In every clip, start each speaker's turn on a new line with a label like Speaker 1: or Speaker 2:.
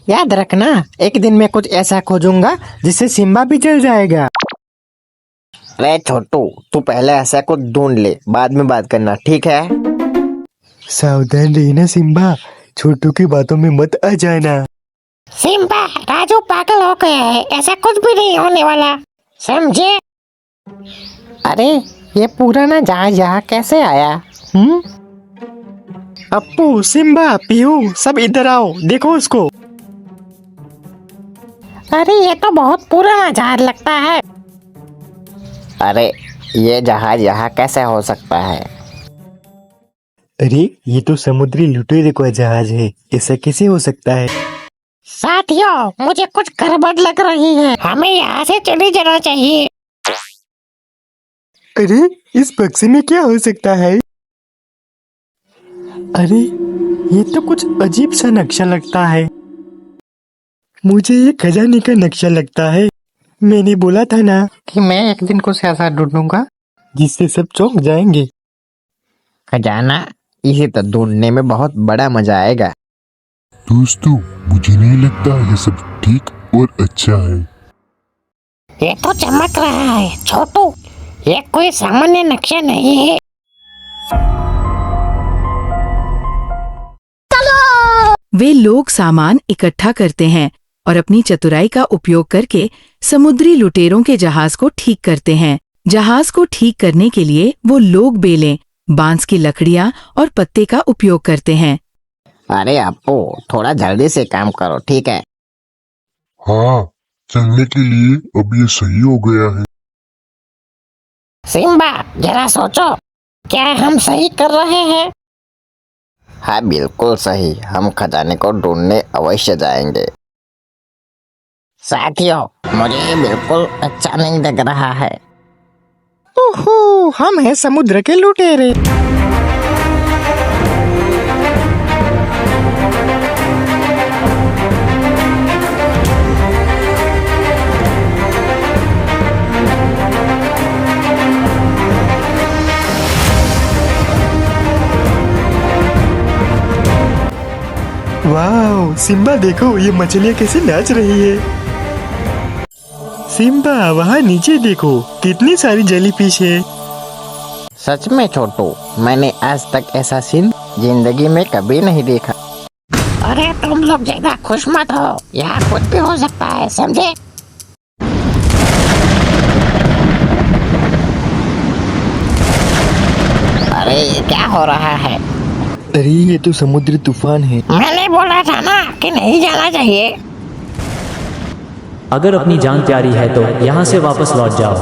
Speaker 1: याद रखना, एक दिन मैं कुछ ऐसा खोजूंगा जिससे सिम्बा भी जल जाएगा। अरे छोटू, तू पहले ऐसा कुछ ढूंढ ले, बाद में बात करना, ठीक है?
Speaker 2: सावधान रहना सिम्बा, छोटू की बातों में मत आ जाना।
Speaker 3: सिम्बा, राजू पागल हो गया है, ऐसा कुछ भी नहीं होने वाला, समझे?
Speaker 1: अरे ये पुराना जहाज यहाँ कैसे आया?
Speaker 2: अप्पू, सिम्बा, पीहू, सब इधर आओ, देखो उसको।
Speaker 3: अरे ये तो बहुत पुराना जहाज लगता है।
Speaker 1: अरे ये जहाज यहाँ कैसे हो सकता है?
Speaker 2: अरे ये तो समुद्री लुटेरे का जहाज है, ऐसा कैसे हो सकता है?
Speaker 3: साथियों, मुझे कुछ गड़बड़ लग रही है, हमें यहाँ से चले जाना चाहिए।
Speaker 2: अरे इस बक्से में क्या हो सकता है? अरे ये तो कुछ अजीब सा नक्शा लगता है। मुझे ये खजाने का नक्शा लगता है। मैंने बोला था ना
Speaker 1: कि मैं एक दिन कुछ ऐसा ढूंढूंगा
Speaker 2: जिससे सब चौंक जाएंगे।
Speaker 1: खजाना, इसे तो ढूंढने में बहुत बड़ा मजा आएगा।
Speaker 4: दोस्तों, मुझे नहीं लगता ये सब ठीक और अच्छा है।
Speaker 3: ये तो चमक रहा है छोटू, ये कोई सामान्य नक्शा नहीं है।
Speaker 5: वे लोग सामान इकट्ठा करते हैं और अपनी चतुराई का उपयोग करके समुद्री लुटेरों के जहाज को ठीक करते हैं। जहाज को ठीक करने के लिए वो लोग बेलें, बांस की लकड़ियां और पत्ते का उपयोग करते हैं।
Speaker 1: अरे अप्पू, थोड़ा जल्दी से काम करो, ठीक है?
Speaker 4: हाँ, चलने के लिए अब ये सही हो गया है।
Speaker 3: सिम्बा, जरा सोचो, क्या हम सही कर रहे हैं?
Speaker 1: हाँ बिल्कुल सही, हम खजाने को ढूंढने अवश्य जाएंगे। साथियों, मुझे ये बिल्कुल अच्छा नहीं लग रहा है।
Speaker 2: ओहो, हम हैं समुद्र के लुटेरे। वाह, सिम्बा देखो ये मछलियाँ कैसे नाच रही है। सिम्बा, वहाँ नीचे देखो, कितनी सारी जेलीफिश है।
Speaker 1: सच में छोटू, मैंने आज तक ऐसा सीन जिंदगी में कभी नहीं देखा।
Speaker 3: अरे तुम लोग ज्यादा खुश मत हो, यहाँ कुछ भी हो सकता है, समझे?
Speaker 1: अरे ये क्या हो रहा है?
Speaker 2: अरे ये तो समुद्री तूफान है।
Speaker 3: मैंने बोला था ना कि नहीं जाना चाहिए।
Speaker 6: अगर अपनी जान प्यारी है तो यहाँ से वापस लौट जाओ।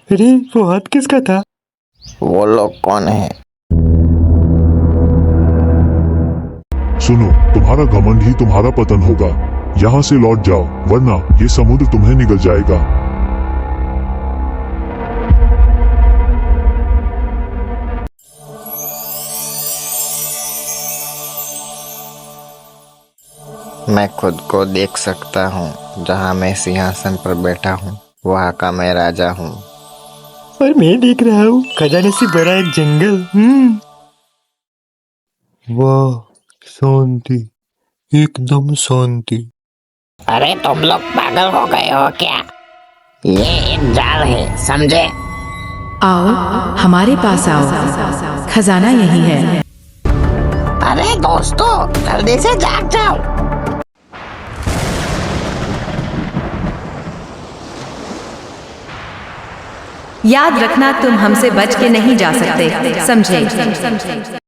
Speaker 2: अरे वो हाथ किसका था?
Speaker 1: वो लोग कौन है?
Speaker 4: सुनो, तुम्हारा घमंड ही तुम्हारा पतन होगा। यहाँ से लौट जाओ, वरना ये समुद्र तुम्हें निगल जाएगा।
Speaker 1: मैं खुद को देख सकता हूँ, जहाँ मैं सिंहासन पर बैठा हूँ, वहाँ का मैं राजा हूँ।
Speaker 2: और मैं देख रहा हूँ खजाने से भरा एक जंगल। वाह, शांति, एकदम शांति।
Speaker 3: अरे तुम लोग पागल हो गए हो क्या? ये एक जाल है, समझे?
Speaker 5: आओ, हमारे पास आओ, खजाना यही है।
Speaker 3: अरे दोस्तों, जल्दी से जाग जाओ।
Speaker 7: याद रखना, तुम हमसे बच के नहीं जा सकते, समझे?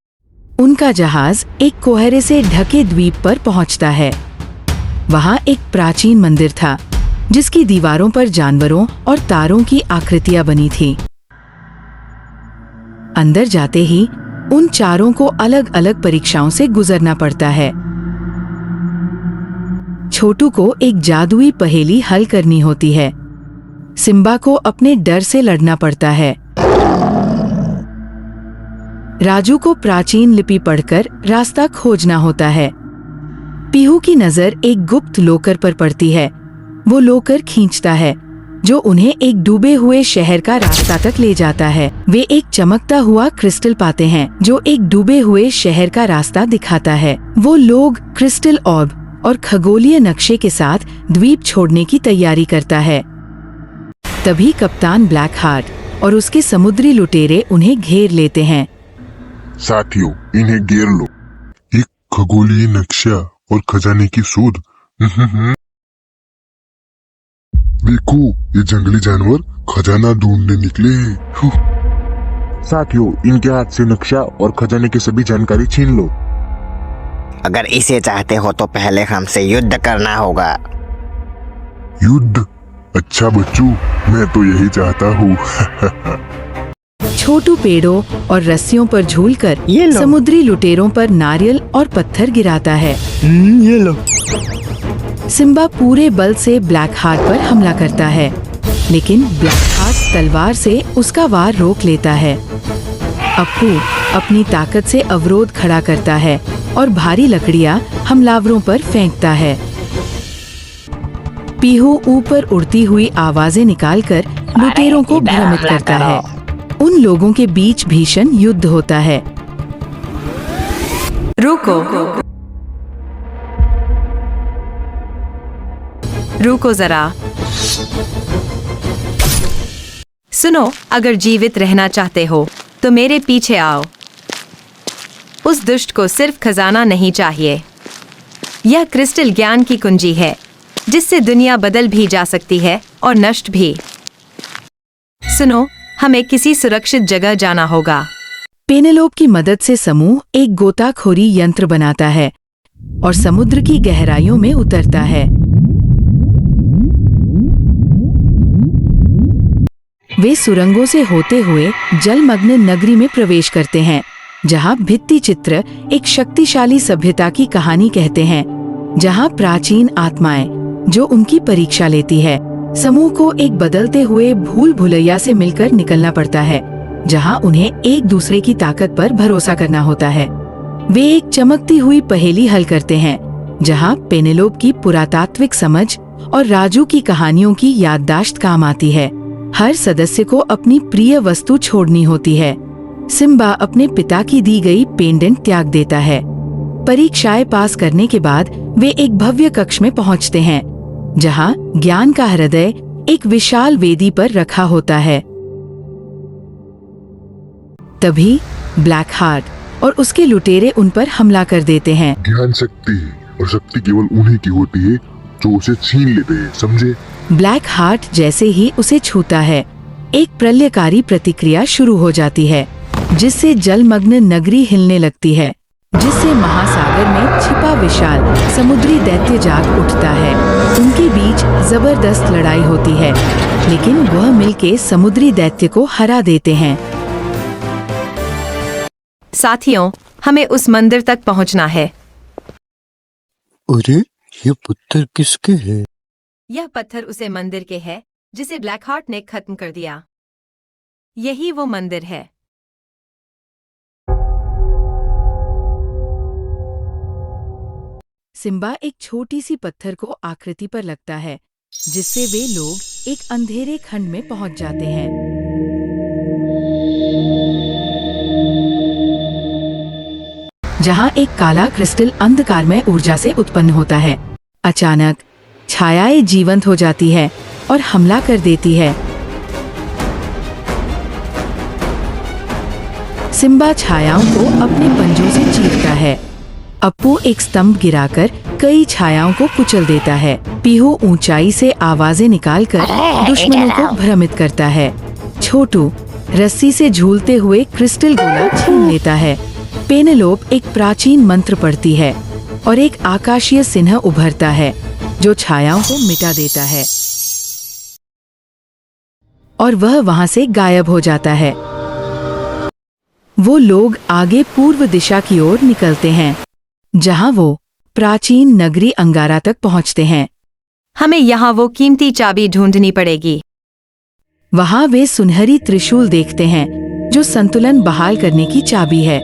Speaker 5: उनका जहाज एक कोहरे से ढके द्वीप पर पहुंचता है। वहां एक प्राचीन मंदिर था, जिसकी दीवारों पर जानवरों और तारों की आकृतियां बनी थी। अंदर जाते ही उन चारों को अलग अलग परीक्षाओं से गुजरना पड़ता है। छोटू को एक जादुई पहेली हल करनी होती है। सिम्बा को अपने डर से लड़ना पड़ता है। राजू को प्राचीन लिपि पढ़कर रास्ता खोजना होता है। पीहू की नजर एक गुप्त लोकर पर पड़ती है। वो लोकर खींचता है जो उन्हें एक डूबे हुए शहर का रास्ता तक ले जाता है। वे एक चमकता हुआ क्रिस्टल पाते हैं जो एक डूबे हुए शहर का रास्ता दिखाता है। वो लोग क्रिस्टल ऑर्ब और खगोलीय नक्शे के साथ द्वीप छोड़ने की तैयारी करता है। तभी कप्तान ब्लैक हार्ट और उसके समुद्री लुटेरे उन्हें घेर लेते हैं।
Speaker 4: साथियों, इन्हें घेर लो। एक खगोलीय नक्शा और खजाने की शोध। देखो, ये जंगली जानवर खजाना ढूंढने निकले हैं। साथियों, इनके हाथ से नक्शा और खजाने की सभी जानकारी छीन लो।
Speaker 1: अगर इसे चाहते हो तो पहले हमसे युद्ध करना होगा।
Speaker 4: युद्ध? अच्छा बच्चों, मैं तो यही चाहता हूँ।
Speaker 5: छोटू पेड़ों और रस्सियों पर झूलकर
Speaker 2: ये लो।
Speaker 5: समुद्री लुटेरों पर नारियल और पत्थर गिराता है।
Speaker 2: ये लो।
Speaker 5: सिम्बा पूरे बल से ब्लैक हार्ट पर हमला करता है, लेकिन ब्लैक हार्ट तलवार से उसका वार रोक लेता है। अप्पू अपनी ताकत से अवरोध खड़ा करता है और भारी लकड़ियां हमलावरों पर फेंकता है। पीहू ऊपर उड़ती हुई आवाजें निकालकर लुटेरों को भ्रमित करता है। उन लोगों के बीच भीषण युद्ध होता है।
Speaker 7: रुको जरा। सुनो, अगर जीवित रहना चाहते हो तो मेरे पीछे आओ। उस दुष्ट को सिर्फ खजाना नहीं चाहिए। यह क्रिस्टल ज्ञान की कुंजी है जिससे दुनिया बदल भी जा सकती है और नष्ट भी। सुनो, हमें किसी सुरक्षित जगह जाना होगा।
Speaker 5: पेनेलोप की मदद से समूह एक गोताखोरी यंत्र बनाता है और समुद्र की गहराइयों में उतरता है। वे सुरंगों से होते हुए जलमग्न नगरी में प्रवेश करते हैं, जहां भित्ति चित्र एक शक्तिशाली सभ्यता की कहानी कहते हैं, जहां प्राचीन आत्माएं जो उनकी परीक्षा लेती है। समूह को एक बदलते हुए भूल भुलैया से मिलकर निकलना पड़ता है, जहां उन्हें एक दूसरे की ताकत पर भरोसा करना होता है। वे एक चमकती हुई पहेली हल करते हैं, जहां पेनेलोप की पुरातात्विक समझ और राजू की कहानियों की याददाश्त काम आती है। हर सदस्य को अपनी प्रिय वस्तु छोड़नी होती है। सिम्बा अपने पिता की दी गई पेंडेंट त्याग देता है। परीक्षाएं पास करने के बाद वे एक भव्य कक्ष में पहुंचते हैं, जहां ज्ञान का हृदय एक विशाल वेदी पर रखा होता है। तभी ब्लैक हार्ट और उसके लुटेरे उन पर हमला कर देते हैं।
Speaker 4: ज्ञान शक्ति है और शक्ति केवल उन्हीं की होती है जो उसे छीन लेते हैं, समझे?
Speaker 5: ब्लैक हार्ट जैसे ही उसे छूता है, एक प्रलयकारी प्रतिक्रिया शुरू हो जाती है, जिससे जलमग्न नगरी हिलने लगती है, जिससे महासागर में छिपा विशाल समुद्री दैत्य जाग उठता है। उनके बीच जबरदस्त लड़ाई होती है, लेकिन वह मिलके समुद्री दैत्य को हरा देते हैं।
Speaker 7: साथियों, हमें उस मंदिर तक पहुंचना है।
Speaker 2: अरे, ये पत्थर किसके है?
Speaker 7: यह पत्थर उसे मंदिर के है जिसे ब्लैक हार्ट ने खत्म कर दिया। यही वो मंदिर है।
Speaker 5: सिम्बा एक छोटी सी पत्थर को आकृति पर लगता है, जिससे वे लोग एक अंधेरे खंड में पहुंच जाते हैं। जहां एक काला क्रिस्टल अंधकारमय ऊर्जा से उत्पन्न होता है। अचानक छायाएं जीवंत हो जाती है और हमला कर देती है। सिम्बा छायाओं को अपने पंजों से चीरता है। अप्पू एक स्तंभ गिराकर कई छायाओं को कुचल देता है। पीहू ऊंचाई से आवाजें निकालकर दुश्मनों को भ्रमित करता है। छोटू रस्सी से झूलते हुए क्रिस्टल गोला छीन लेता है। पेनेलोप एक प्राचीन मंत्र पढ़ती है और एक आकाशीय सिन्ह उभरता है, जो छायाओं को मिटा देता है और वह वहां से गायब हो जाता है। वो लोग आगे पूर्व दिशा की ओर निकलते हैं, जहां वो प्राचीन नगरी अंगारा तक पहुंचते हैं।
Speaker 7: हमें यहाँ वो कीमती चाबी ढूंढनी पड़ेगी।
Speaker 5: वहां वे सुनहरी त्रिशूल देखते हैं, जो संतुलन बहाल करने की चाबी है।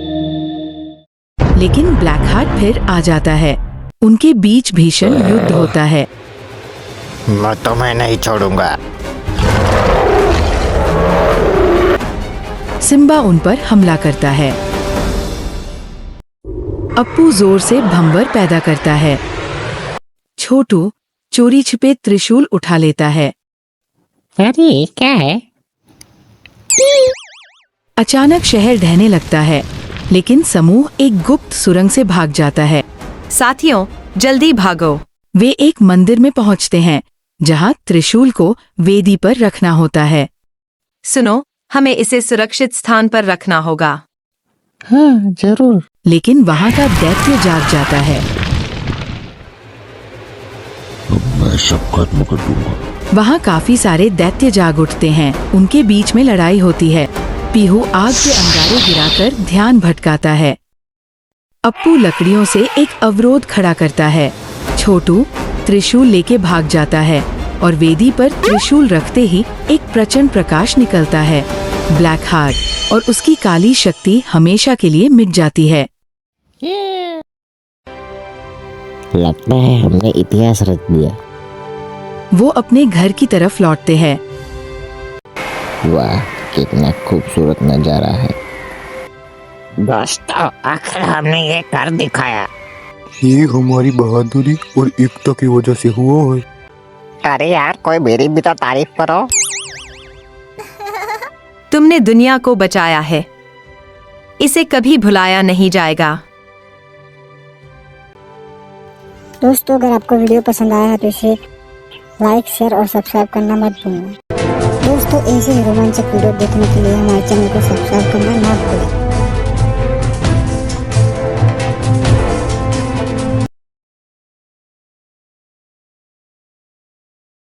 Speaker 5: लेकिन ब्लैक हार्ट फिर आ जाता है। उनके बीच भीषण युद्ध होता है।
Speaker 1: मैं तुम्हें नहीं छोड़ूंगा।
Speaker 5: सिम्बा उन पर हमला करता है। अप्पू जोर से भंवर पैदा करता है। छोटू चोरी छिपे त्रिशूल उठा लेता है।
Speaker 3: अरे क्या है?
Speaker 5: अचानक शहर ढहने लगता है, लेकिन समूह एक गुप्त सुरंग से भाग जाता है।
Speaker 7: साथियों, जल्दी भागो।
Speaker 5: वे एक मंदिर में पहुंचते हैं, जहां त्रिशूल को वेदी पर रखना होता है।
Speaker 7: सुनो, हमें इसे सुरक्षित स्थान पर रखना होगा।
Speaker 1: हाँ जरूर।
Speaker 5: लेकिन वहां का दैत्य जाग जाता है।
Speaker 4: मैं सब खत्म कर दूंगा।
Speaker 5: वहां काफी सारे दैत्य जाग उठते हैं। उनके बीच में लड़ाई होती है। पीहू आग के अंगारे गिराकर ध्यान भटकाता है। अप्पू लकड़ियों से एक अवरोध खड़ा करता है। छोटू त्रिशूल लेके भाग जाता है और वेदी पर त्रिशूल रखते ही एक प्रचंड प्रकाश निकलता है। ब्लैक हार्ट और उसकी काली शक्ति हमेशा के लिए मिट जाती है।
Speaker 3: लगता है हमने इतिहास रच दिया।
Speaker 5: वो अपने घर की तरफ लौटते हैं।
Speaker 3: वाह, कितना खूबसूरत नजारा है। दोस्तों, आखिर हमने ये कर दिखाया।
Speaker 2: ये हमारी बहादुरी और एकता की वजह से हुआ है।
Speaker 3: अरे यार, कोई मेरी भी तो तारीफ करो।
Speaker 7: तुमने दुनिया को बचाया है। इसे कभी भुलाया नहीं जाएगा।
Speaker 8: दोस्तों, अगर आपको वीडियो पसंद आया है तो इसे लाइक, शेयर और सब्सक्राइब करना मत भूलना। दोस्तों, ऐसे ही रोमांचक वीडियो देखने के लिए हमारे चैनल को सब्सक्राइब करना ना भूलें।